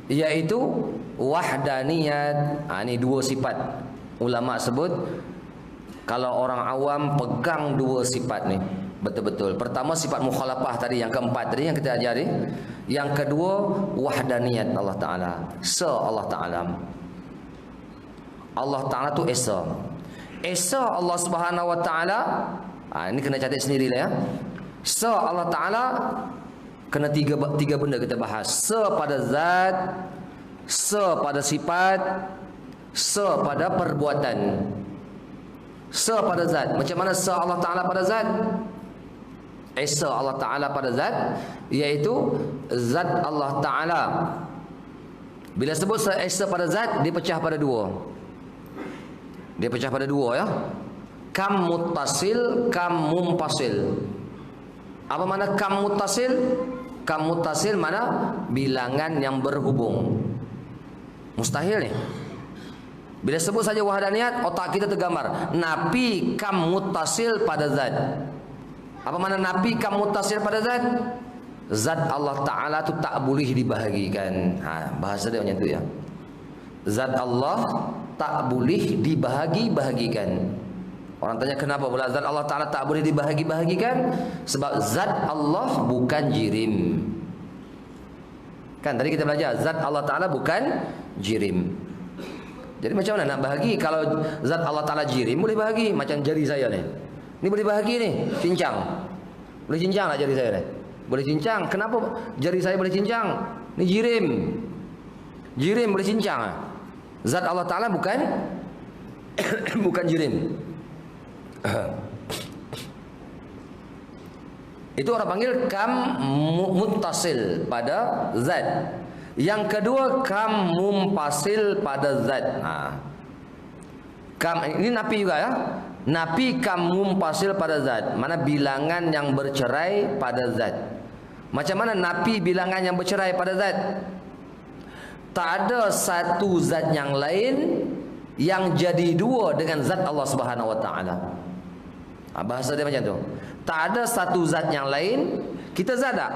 Iaitu wahdaniyat. Ini dua sifat. Ulama sebut kalau orang awam pegang dua sifat ni betul-betul. Pertama sifat mukhalafah tadi, yang keempat tadi yang kita ajari. Yang kedua wahdaniyat Allah Taala. Allah Taala. Allah Taala tu esa. Esa Allah Subhanahu Wa Taala. Ini kena catat sendirilah ya. Allah Taala kena tiga benda kita bahas. Pada zat, pada sifat, pada perbuatan. Pada zat. Macam mana Allah Taala pada zat? Esa Allah Taala pada zat, iaitu zat Allah Taala. Bila sebut esa pada zat, dia pecah pada dua. Dia pecah pada dua ya. Kam muttasil, kam mumpasil. Apa makna kam muttasil? Kam muttasil mana bilangan yang berhubung. Mustahil ni. Bila sebut saja wahdaniyat, otak kita tergambar nafi kam muttasil pada zat. Apa makna nafi kam muttasil pada zat? Zat Allah Taala tu tak boleh dibahagikan. Bahasa dia macam tu ya. Zat Allah tak boleh dibahagi-bahagikan. Orang tanya kenapa pula zat Allah Taala tak boleh dibahagi-bahagikan? Sebab zat Allah bukan jirim. Kan tadi kita belajar zat Allah Taala bukan jirim. Jadi macam mana nak bahagi? Kalau zat Allah Taala jirim boleh bahagi. Macam jari saya ni. Ni boleh bahagi ni, cincang. Boleh cincang tak jari saya ni? Boleh cincang. Kenapa jari saya boleh cincang? Ni jirim. Jirim boleh cincang. Zat Allah Taala bukan bukan jirim. Itu orang panggil kam muttasil pada zat. Yang kedua kam mumpasil pada zat. Kam ini nafi juga ya. Nafi kam mumpasil pada zat. Mana bilangan yang bercerai pada zat. Macam mana nafi bilangan yang bercerai pada zat? Tak ada satu zat yang lain yang jadi dua dengan zat Allah Subhanahu Wa Taala. Bahasa dia macam tu. Tak ada satu zat yang lain. Kita zat tak?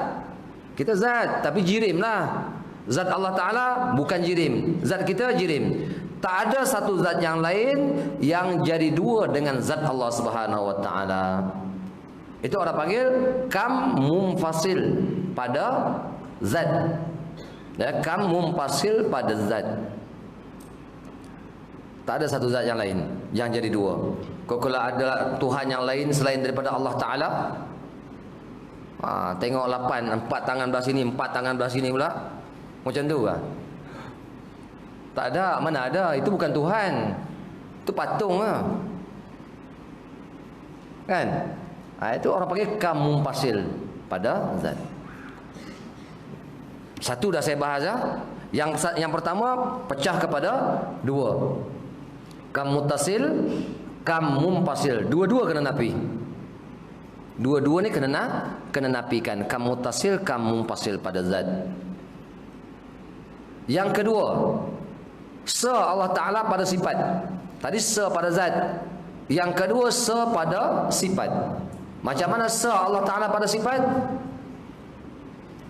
Kita zat, tapi jirim lah. Zat Allah Ta'ala bukan jirim. Zat kita jirim. Tak ada satu zat yang lain yang jadi dua dengan zat Allah Subhanahu Wa Taala. Itu orang panggil kam mumfasil pada zat. Ya, kam mumfasil pada zat. Tak ada satu zat yang lain yang jadi dua. Kalau ada Tuhan yang lain selain daripada Allah Ta'ala, tengok 8, 4 tangan belah sini, 4 tangan belah sini pula. Macam tu kan? Tak ada, mana ada. Itu bukan Tuhan. Itu patung lah. Kan? Itu orang panggil kam mumpasil pada zat. Satu dah saya bahas ya. Yang pertama pecah kepada dua. Kam muttasil, kam mumpasil. Dua-dua kena nafi. Dua-dua ni kena nafikan. Kam muttasil, kam mumpasil pada zat. Yang kedua, Allah Ta'ala pada sifat. Tadi pada zat. Yang kedua pada sifat. Macam mana Allah Ta'ala pada sifat?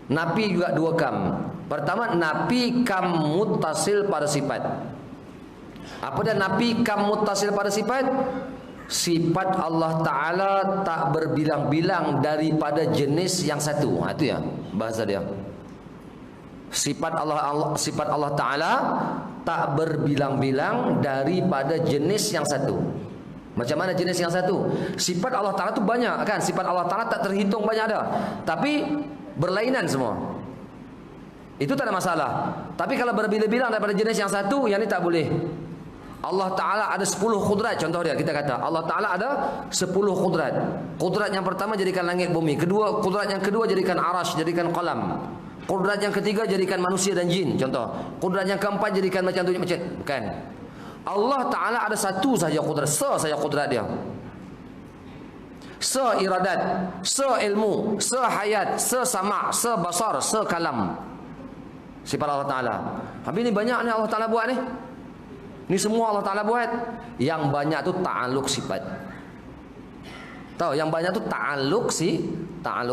Nafi juga dua kam. Pertama nafi kam muttasil pada sifat. Apa dia nafi kam muttasil pada sifat? Sifat Allah Ta'ala tak berbilang-bilang daripada jenis yang satu. Itu ya bahasa dia. Sifat Allah Ta'ala tak berbilang-bilang daripada jenis yang satu. Macam mana jenis yang satu? Sifat Allah Ta'ala tu banyak kan? Sifat Allah Ta'ala tak terhitung banyak ada. Tapi berlainan semua. Itu tak ada masalah. Tapi kalau berbilang-bilang daripada jenis yang satu, yang ni tak boleh. Allah Ta'ala ada 10 kudrat. Contoh dia, kita kata Allah Ta'ala ada 10 kudrat. Kudrat yang pertama jadikan langit bumi. Kudrat yang kedua jadikan arash, jadikan qalam. Kudrat yang ketiga jadikan manusia dan jin. Contoh. Kudrat yang keempat jadikan macam tu. Bukan. Allah Ta'ala ada satu saja kudrat. Saja kudrat dia. Iradat, ilmu, hayat, sama, basar, kalam. Sifat Allah Ta'ala. Habis ni banyak ni Allah Ta'ala buat ni. Ni semua Allah Ta'ala buat. Yang banyak tu ta'aluk sifat. Tahu yang banyak tu ta'aluk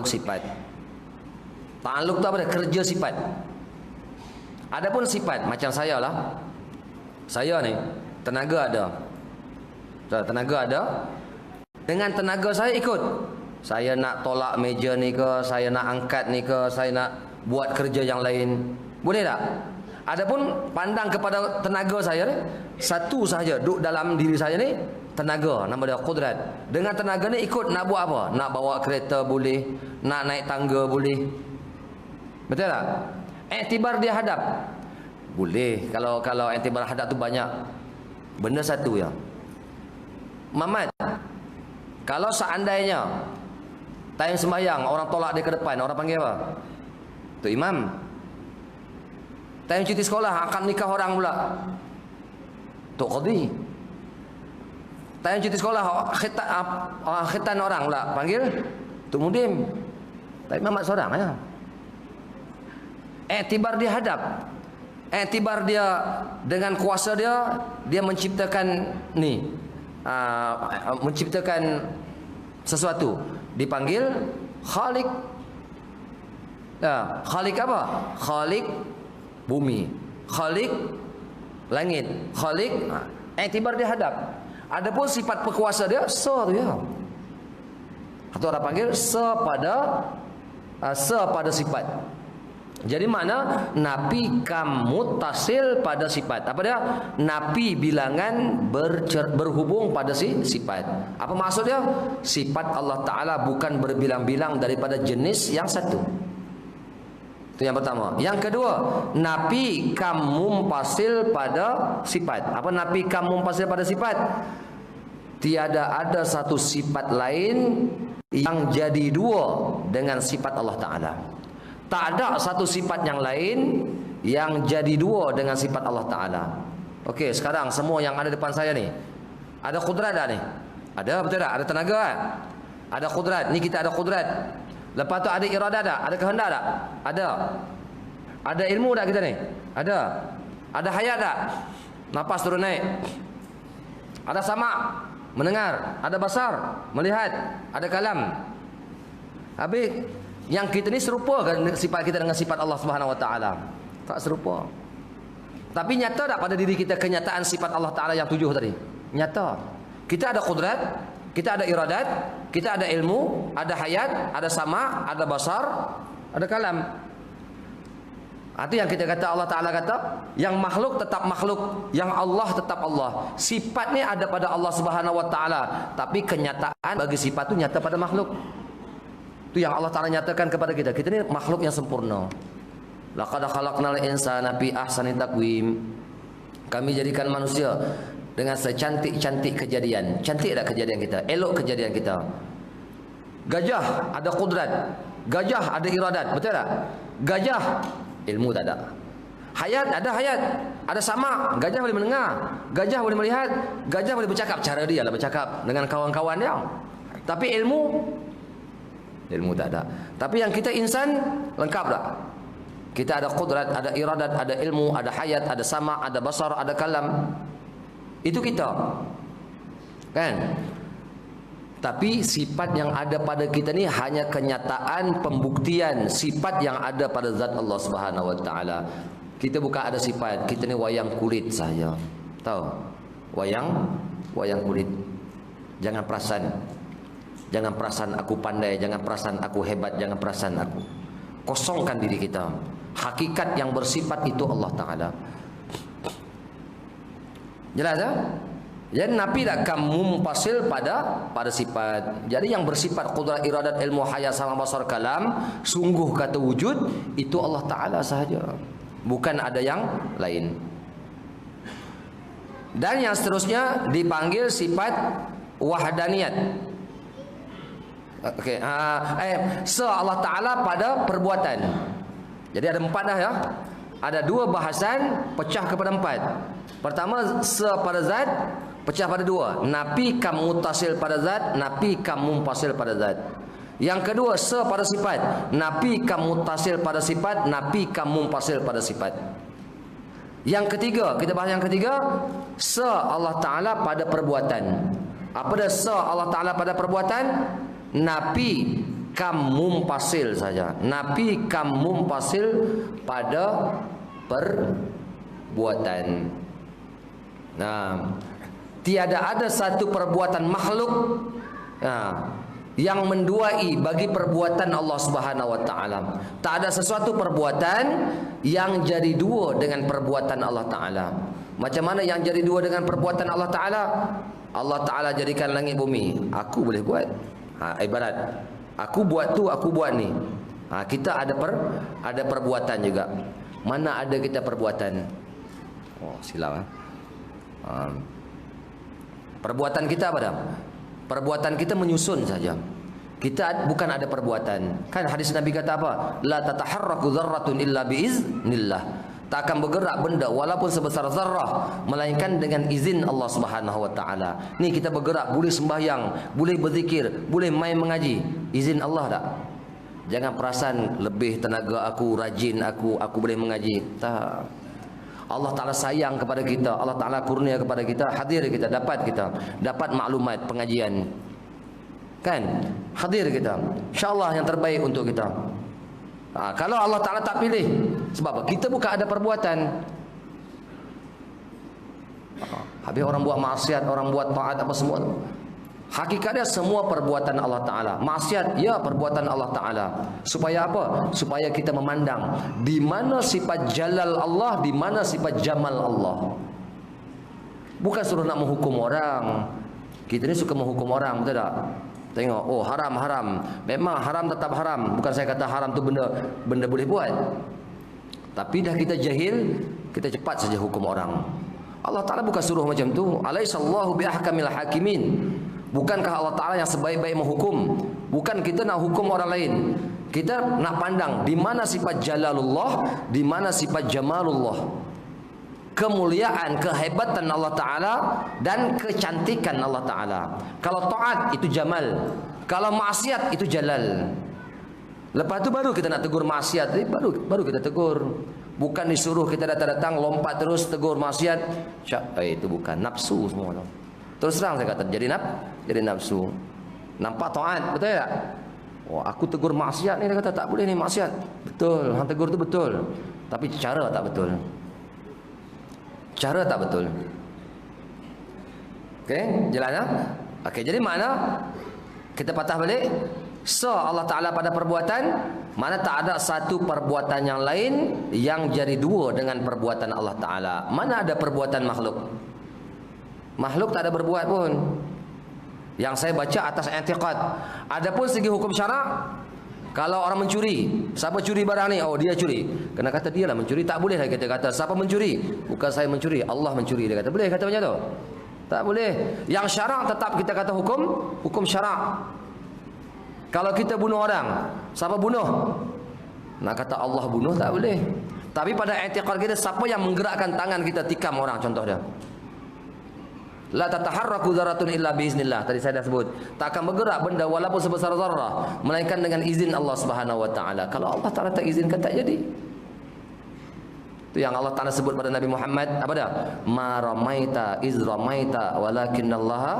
sifat. Ta'aluk tu apa dia? Kerja sifat. Adapun sifat macam saya lah. Saya ni tenaga ada. Tenaga ada. Dengan tenaga saya ikut. Saya nak tolak meja ni ke, saya nak angkat ni ke, saya nak buat kerja yang lain. Boleh tak? Adapun pandang kepada tenaga saya ni, satu sahaja duduk dalam diri saya ni, tenaga, nama dia qudrat. Dengan tenaga ni ikut nak buat apa? Nak bawa kereta boleh, nak naik tangga boleh. Betul tak? Iktibar dia hadap. Boleh. Kalau iktibar hadap tu banyak. Benda satu ya. Mamat, kalau seandainya time sembahyang orang tolak dia ke depan, orang panggil apa? Tu imam. Time cuti sekolah akan nikah orang pula, tu qadhi. Time cuti sekolah khitan orang pula, panggil tu mudim. Tapi mamat seorang ya. Iktibar dia hadap. Iktibar dia dengan kuasa dia menciptakan ni, menciptakan sesuatu, dipanggil khalik. Khalik apa? Khalik bumi, khalik langit, khalik. Iktibar dia hadap. Adapun sifat berkuasa dia tu ya. Atau orang panggil sepada sifat. Jadi mana napi kam muttasil pada sifat. Apa dia? Napi bilangan berhubung pada sifat. Apa maksud dia? Sifat Allah Ta'ala bukan berbilang-bilang daripada jenis yang satu. Itu yang pertama. Yang kedua, napi kam mumpasil pada sifat. Apa napi kam mumpasil pada sifat? Tiada ada satu sifat lain yang jadi dua dengan sifat Allah Ta'ala. Tak ada satu sifat yang lain yang jadi dua dengan sifat Allah Ta'ala. Okey, sekarang semua yang ada depan saya ni, ada kudrat tak ni? Ada, betul tak? Ada tenaga kan? Ada kudrat. Ni kita ada kudrat. Lepas tu ada iradah tak? Ada kehendak tak? Ada. Ada ilmu tak kita ni? Ada. Ada hayat tak? Napas turun naik. Ada sama, mendengar. Ada basar, melihat. Ada kalam. Habis yang kita ni serupa kan sifat kita dengan sifat Allah Subhanahu Wa Taala? Tak serupa. Tapi nyata tak pada diri kita kenyataan sifat Allah Taala yang 7 tadi? Nyata. Kita ada kudrat, kita ada iradat, kita ada ilmu, ada hayat, ada sama, ada basar, ada kalam. Itu yang kita kata Allah Ta'ala kata, yang makhluk tetap makhluk, yang Allah tetap Allah. Sifat ni ada pada Allah Subhanahu Wa Taala, tapi kenyataan bagi sifat tu nyata pada makhluk. Itu yang Allah Ta'ala nyatakan kepada kita. Kita ni makhluk yang sempurna. Laqad khalaqnal insana fi ahsani taqwim. Kami jadikan manusia dengan secantik-cantik kejadian. Cantik tak kejadian kita? Elok kejadian kita. Gajah ada kudrat, gajah ada iradat, betul tak? Gajah ilmu tak ada. Hayat ada hayat, ada sama. Gajah boleh mendengar, gajah boleh melihat, gajah boleh bercakap. Cara dia lah bercakap dengan kawan-kawan dia. Tapi ilmu tak ada. Tapi yang kita insan lengkap tak? Kita ada kudrat, ada iradat, ada ilmu, ada hayat, ada sama, ada basar, ada kalam. Itu kita. Kan? Tapi sifat yang ada pada kita ni hanya kenyataan pembuktian sifat yang ada pada zat Allah Subhanahu Wa Taala. Kita bukan ada sifat, kita ni wayang kulit saja. Tahu? Wayang kulit. Jangan perasan. Jangan perasan aku pandai, jangan perasan aku hebat, jangan perasan aku. Kosongkan diri kita. Hakikat yang bersifat itu Allah Ta'ala. Jelas tak? Jadi Nabi tak kamu mumpasil pada sifat. Jadi yang bersifat qudrat, iradat, ilmu, hayat, sama, basar, kalam, sungguh kata wujud, itu Allah Ta'ala sahaja. Bukan ada yang lain. Dan yang seterusnya dipanggil sifat wahdaniyat. Okey, Allah Ta'ala pada perbuatan. Jadi ada 4 dah ya. Ada 2 bahasan pecah kepada 4. Pertama pada zat pecah pada 2. Nafi kam muttasil pada zat, nafi kam munfasil pada zat. Yang kedua pada sifat. Nafi kam muttasil pada sifat, nafi kam munfasil pada sifat. Yang ketiga, kita bahas yang ketiga, Allah Ta'ala pada perbuatan. Apa dia Allah Ta'ala pada perbuatan? Nafi kam mumpasil saja. Nafi kam mumpasil pada perbuatan. Nah, tiada ada satu perbuatan makhluk yang menduai bagi perbuatan Allah Subhanahu wa taala. Tak ada sesuatu perbuatan yang jadi dua dengan perbuatan Allah taala. Macam mana yang jadi dua dengan perbuatan Allah taala? Allah taala jadikan langit bumi, aku boleh buat. Ibarat aku buat tu, aku buat ni. Kita ada perbuatan juga. Mana ada kita perbuatan? Oh, silap. Perbuatan kita apa dah? Perbuatan kita menyusun saja. Kita bukan ada perbuatan. Kan hadis Nabi kata apa? La tataharraku dzarratun illa biiznillah. Tak akan bergerak benda walaupun sebesar zarrah melainkan dengan izin Allah Subhanahu wa taala. Ni kita bergerak, boleh sembahyang, boleh berzikir, boleh main mengaji. Izin Allah tak? Jangan perasan lebih tenaga aku, rajin aku boleh mengaji. Tak. Allah Ta'ala sayang kepada kita, Allah Ta'ala kurnia kepada kita, hadir kita, dapat maklumat pengajian. Kan? Hadir kita. InsyaAllah yang terbaik untuk kita. Kalau Allah Ta'ala tak pilih, sebab apa? Kita bukan ada perbuatan. Habis orang buat maksiat, orang buat taat apa semua. Hakikatnya semua perbuatan Allah Ta'ala. Maksiat, ya perbuatan Allah Ta'ala. Supaya apa? Supaya kita memandang di mana sifat jalal Allah, di mana sifat jamal Allah. Bukan suruh nak menghukum orang. Kita ni suka menghukum orang, betul tak? Tengok, oh haram. Memang haram tetap haram. Bukan saya kata haram tu benda boleh buat. Tapi dah kita jahil, kita cepat saja hukum orang. Allah Ta'ala bukan suruh macam tu. Alaihissallahu biahkamil hakimin. Bukankah Allah Ta'ala yang sebaik-baik menghukum? Bukan kita nak hukum orang lain. Kita nak pandang di mana sifat jalalullah, di mana sifat jamalullah. Kemuliaan, kehebatan Allah Ta'ala dan kecantikan Allah Ta'ala. Kalau taat itu jamal, kalau maksiat itu jalal. Lepas tu baru kita nak tegur maksiat, baru kita tegur. Bukan disuruh kita datang-datang lompat terus tegur maksiat. Itu bukan nafsu semua tu. Terus terang saya kata jadi nafsu. Nampak taat, betul tak? Oh, aku tegur maksiat ni, dia kata tak boleh ni maksiat. Betul, hang tegur tu betul. Tapi cara tak betul. Cara tak betul. Okey, jelas tak? Okey, jadi makna kita patah balik. So Allah Ta'ala pada perbuatan, mana tak ada satu perbuatan yang lain yang jadi dua dengan perbuatan Allah Ta'ala. Mana ada perbuatan makhluk? Makhluk tak ada berbuat pun. Yang saya baca atas i'tiqad. Adapun segi hukum syarak, kalau orang mencuri, siapa curi barang ni? Oh, dia curi. Kena kata dia lah mencuri. Tak boleh lah kita kata siapa mencuri? Bukan saya mencuri, Allah mencuri. Dia kata boleh kata macam tu? Tak boleh. Yang syarak tetap kita kata hukum syarak. Kalau kita bunuh orang, siapa bunuh? Nak kata Allah bunuh tak boleh. Tapi pada i'tiqad kita, siapa yang menggerakkan tangan kita tikam orang, contoh dia? La tataharraku dzarratun illa biiznillah. Tadi saya dah sebut, tak akan bergerak benda walaupun sebesar zarrah melainkan dengan izin Allah Subhanahu wa taala. Kalau Allah Taala tak izinkan, tak jadi. Itu yang Allah Taala sebut pada Nabi Muhammad, apa dah? Ma ramaita iz ramaita walakinallaha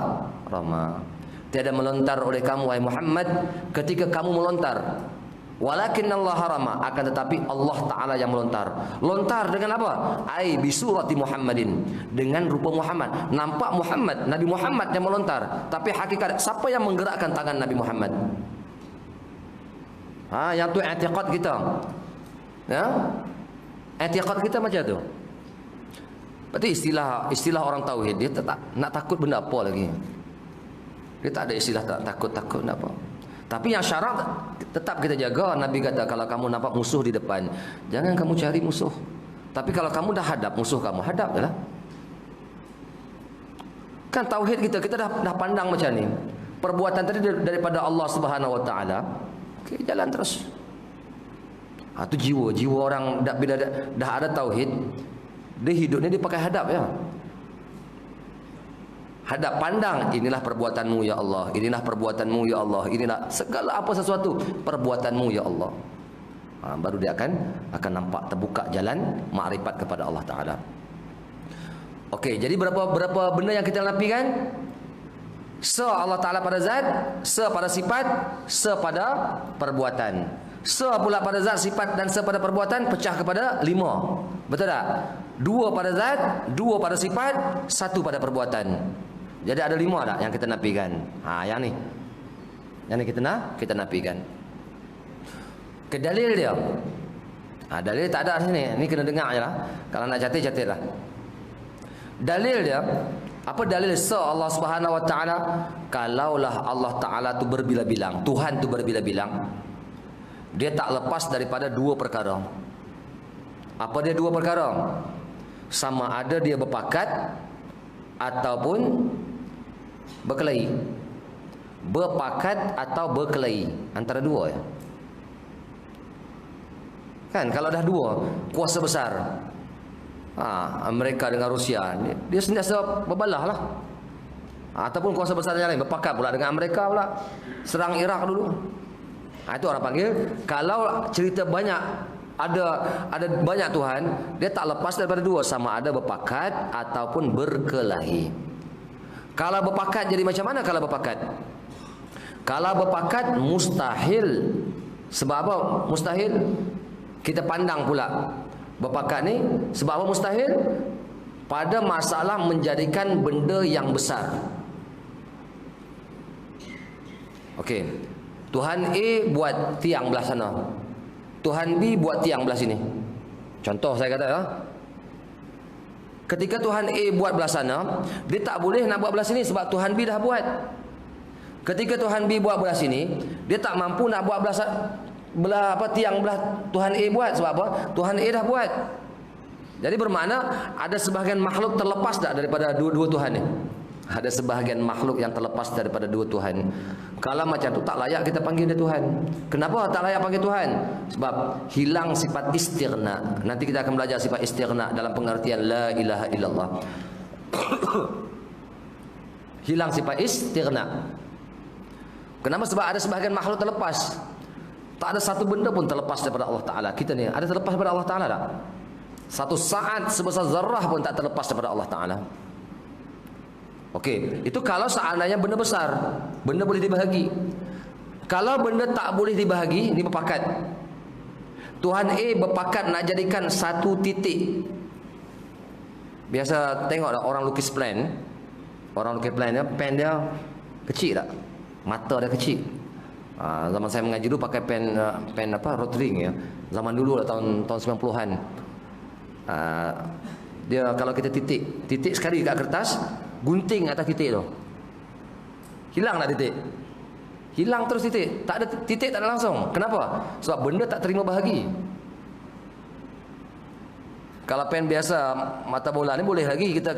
rama. Tiada melontar oleh kamu wahai Muhammad ketika kamu melontar. Walakinallaha rama, akan tetapi Allah Ta'ala yang melontar. Lontar dengan apa? Ai bi surati Muhammadin, dengan rupa Muhammad. Nampak Muhammad, Nabi Muhammad yang melontar, tapi hakikat siapa yang menggerakkan tangan Nabi Muhammad? Yang tu i'tiqad kita. Ya? I'tiqad kita macam tu. Berarti istilah orang tauhid, dia tak nak takut benda apa lagi. Dia tak ada istilah takut nak apa. Tapi yang syarak tetap kita jaga. Nabi kata kalau kamu nampak musuh di depan, jangan kamu cari musuh. Tapi kalau kamu dah hadap musuh kamu, hadap je lah. Kan tauhid kita dah pandang macam ni. Perbuatan tadi daripada Allah Subhanahu wa taala. Okey, jalan terus. Itu jiwa orang bila dah ada tauhid, dia hidupnya dia pakai hadap ya. Hadap pandang, inilah perbuatanmu ya Allah, inilah perbuatanmu ya Allah, inilah segala apa sesuatu perbuatanmu ya Allah. Baru dia akan nampak terbuka jalan makrifat kepada Allah Ta'ala. Okey, jadi berapa benda yang kita nafikan? Allah Ta'ala pada zat, pada sifat, pada perbuatan. Se pula pada zat, sifat dan se pada perbuatan pecah kepada 5. Betul tak? 2 pada zat, 2 pada sifat, 1 pada perbuatan. Jadi ada 5 tak yang kita nafikan? Yang ni. Yang ni kita nafikan. Ke dalil dia. Dalil tak ada sini. Ni kena dengar je lah. Kalau nak catatlah. Dalil dia, apa dalil Allah Subhanahu Wa Taala? Kalaulah Allah Taala tu berbilang-bilang, Tuhan tu berbilang-bilang, dia tak lepas daripada 2 perkara. Apa dia 2 perkara? Sama ada dia berpakat ataupun berkelahi. Berpakat atau berkelahi, antara 2 ya. Kan kalau dah 2 kuasa besar, Amerika dengan Rusia, dia sentiasa berbalah lah. Ataupun kuasa besar yang lain berpakat pula dengan Amerika pula, serang Iraq dulu. Itu orang panggil, kalau cerita banyak, ada banyak Tuhan, dia tak lepas daripada 2, sama ada berpakat ataupun berkelahi. Kalau berpakat jadi macam mana kalau berpakat? Kalau berpakat mustahil. Sebab apa mustahil? Kita pandang pula berpakat ni sebab apa mustahil? Pada masalah menjadikan benda yang besar. Okey. Tuhan A buat tiang belah sana, Tuhan B buat tiang belah sini. Contoh saya kata ya. Ketika Tuhan A buat belah sana, dia tak boleh nak buat belah sini sebab Tuhan B dah buat. Ketika Tuhan B buat belah sini, dia tak mampu nak buat belah tiang belah Tuhan A buat. Sebab apa? Tuhan A dah buat. Jadi bermakna ada sebahagian makhluk terlepas tak daripada dua Tuhan ni? Ada sebahagian makhluk yang terlepas daripada 2 Tuhan. Kalau macam tu tak layak kita panggil dia Tuhan. Kenapa tak layak panggil Tuhan? Sebab hilang sifat istighna. Nanti kita akan belajar sifat istighna dalam pengertian la ilaha illallah. Hilang sifat istighna. Kenapa? Sebab ada sebahagian makhluk terlepas. Tak ada satu benda pun terlepas daripada Allah Ta'ala. Kita ni ada terlepas daripada Allah Ta'ala tak? Satu saat sebesar zarrah pun tak terlepas daripada Allah Ta'ala. Okey, itu kalau seandainya benda besar, benda boleh dibahagi. Kalau benda tak boleh dibahagi, ini berpakat. Tuhan A berpakat nak jadikan satu titik. Biasa tengok tak orang lukis plan. Orang lukis plan dia, pen dia kecil tak? Mata dia kecil. Zaman saya mengaji dulu pakai pen rotring ya. Zaman dulu lah tahun 90-an. Dia kalau kita titik sekali kat kertas, gunting atas titik tu, hilang tak titik? Hilang terus titik. Tak ada titik, tak ada langsung. Kenapa? Sebab benda tak terima bahagi. Kalau pen biasa mata bola ni boleh lagi kita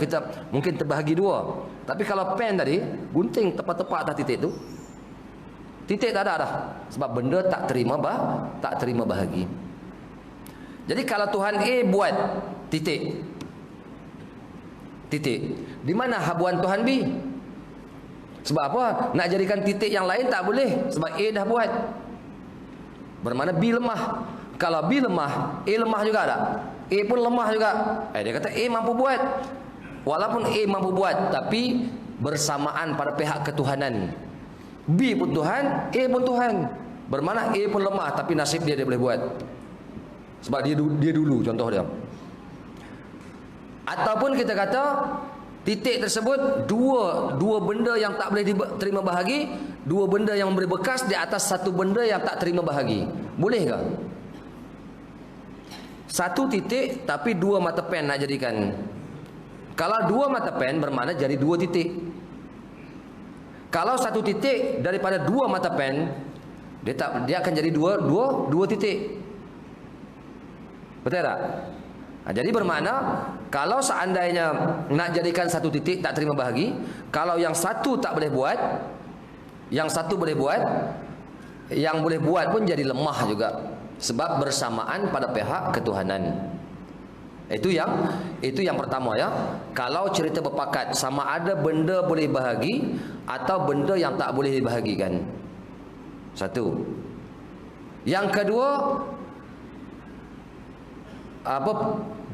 mungkin terbahagi 2. Tapi kalau pen tadi gunting tepat-tepat atas titik tu, titik tak ada dah. Sebab benda tak terima bahagi. Jadi kalau Tuhan A buat titik, di mana habuan Tuhan B? Sebab apa? Nak jadikan titik yang lain tak boleh, sebab A dah buat. Bermakna B lemah. Kalau B lemah, A lemah juga tak? A pun lemah juga. Dia kata A mampu buat. Walaupun A mampu buat, tapi bersamaan pada pihak ketuhanan. B pun Tuhan, A pun Tuhan. Bermakna A pun lemah, tapi nasib dia boleh buat. Sebab dia dulu, contoh dia. Ataupun kita kata titik tersebut dua benda yang tak boleh diterima bahagi, 2 benda yang memberi bekas di atas satu benda yang tak terima bahagi. Boleh ke? Satu titik tapi 2 mata pen nak jadikan. Kalau 2 mata pen bermakna jadi 2 titik. Kalau satu titik daripada 2 mata pen, dia akan jadi dua titik. Betul tak? Jadi bermakna kalau seandainya nak jadikan satu titik tak terima bahagi, kalau yang satu tak boleh buat, yang satu boleh buat, yang boleh buat pun jadi lemah juga. Sebab bersamaan pada pihak ketuhanan. Itu yang pertama ya. Kalau cerita berpakat, sama ada benda boleh bahagi atau benda yang tak boleh dibahagikan. Satu. Yang kedua,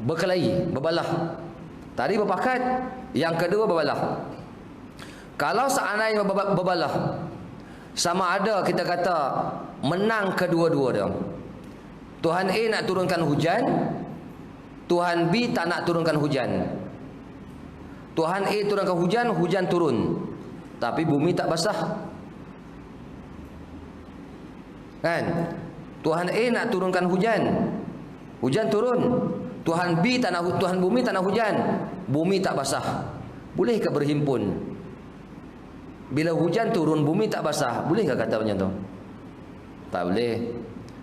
berkelahi, berbalah. Tadi berpakat, yang kedua berbalah. Kalau seandainya berbalah, sama ada kita kata menang kedua-dua dia. Tuhan A nak turunkan hujan, Tuhan B tak nak turunkan hujan. Tuhan A turunkan hujan, hujan turun, tapi bumi tak basah. Kan? Tuhan A nak turunkan hujan, hujan turun. Tuhan B tak nak, Tuhan bumi tak nak hujan, bumi tak basah. Bolehkah berhimpun? Bila hujan turun, bumi tak basah, bolehkah kata macam tu? Tak boleh.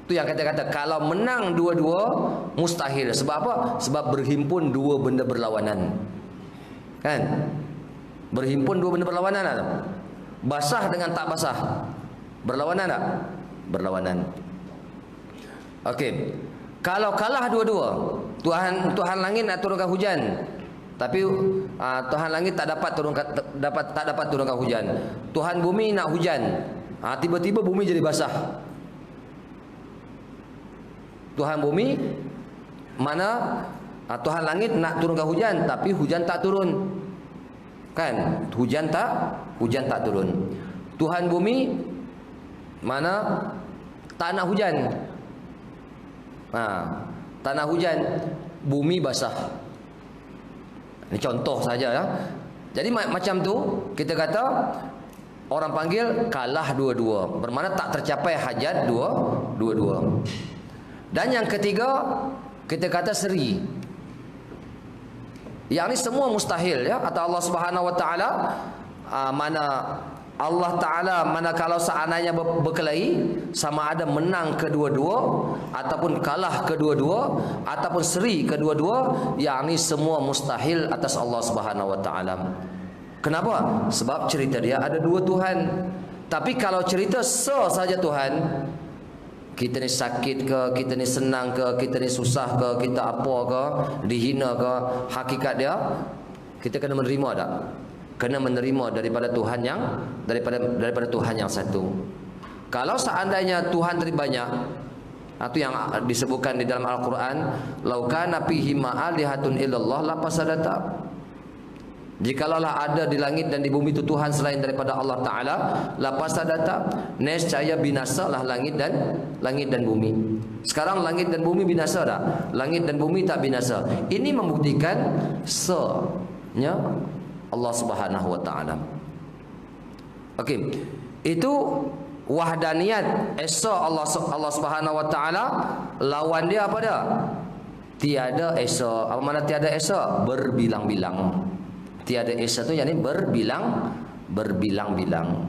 Tu yang kata-kata kalau menang dua-dua mustahil. Sebab apa? Sebab berhimpun dua benda berlawanan. Kan? Berhimpun dua benda berlawanan tak? Basah dengan tak basah berlawanan tak? Berlawanan. Okey. Kalau kalah dua-dua, Tuhan langit nak turunkan hujan, tapi Tuhan langit tak dapat turunkan hujan. Tuhan bumi nak hujan. Tiba-tiba bumi jadi basah. Tuhan bumi mana Tuhan langit nak turunkan hujan, tapi hujan tak turun. Kan? Hujan tak turun. Tuhan bumi mana tak nak hujan. Tak nak hujan, bumi basah. Ini contoh saja ya. Jadi macam tu kita kata orang panggil kalah dua-dua, bermakna tak tercapai hajat dua-dua. Dan yang ketiga kita kata seri. Yang ni semua mustahil ya, kata Allah Subhanahu Wa Taala. Mana Allah Ta'ala manakala seandainya berkelahi, sama ada menang kedua-dua ataupun kalah kedua-dua ataupun seri kedua-dua, yang ini semua mustahil atas Allah Subhanahu Wa Taala. Kenapa? Sebab cerita dia ada dua Tuhan. Tapi kalau cerita saja Tuhan, kita ni sakit ke, kita ni senang ke, kita ni susah ke, kita apa ke, dihina ke, hakikat dia kita kena menerima tak? Kena menerima daripada Tuhan yang daripada Tuhan yang satu. Kalau seandainya Tuhan tadi banyak, itu yang disebutkan di dalam Al-Quran, lau kana fihi ma'alihatun illallah la fasadata. Jikalau ada di langit dan di bumi itu Tuhan selain daripada Allah Ta'ala, la fasadata, nescaya binasalah langit dan bumi. Sekarang langit dan bumi binasa tak? Langit dan bumi tak binasa. Ini membuktikan nya Allah Subhanahu Wa Taala. Okey, itu wahdaniyat esa Allah Subhanahu Wa Taala. Lawan dia apa dia? Tiada esa. Apa makna tiada esa? Berbilang-bilang. Tiada esa tu yakni berbilang-bilang.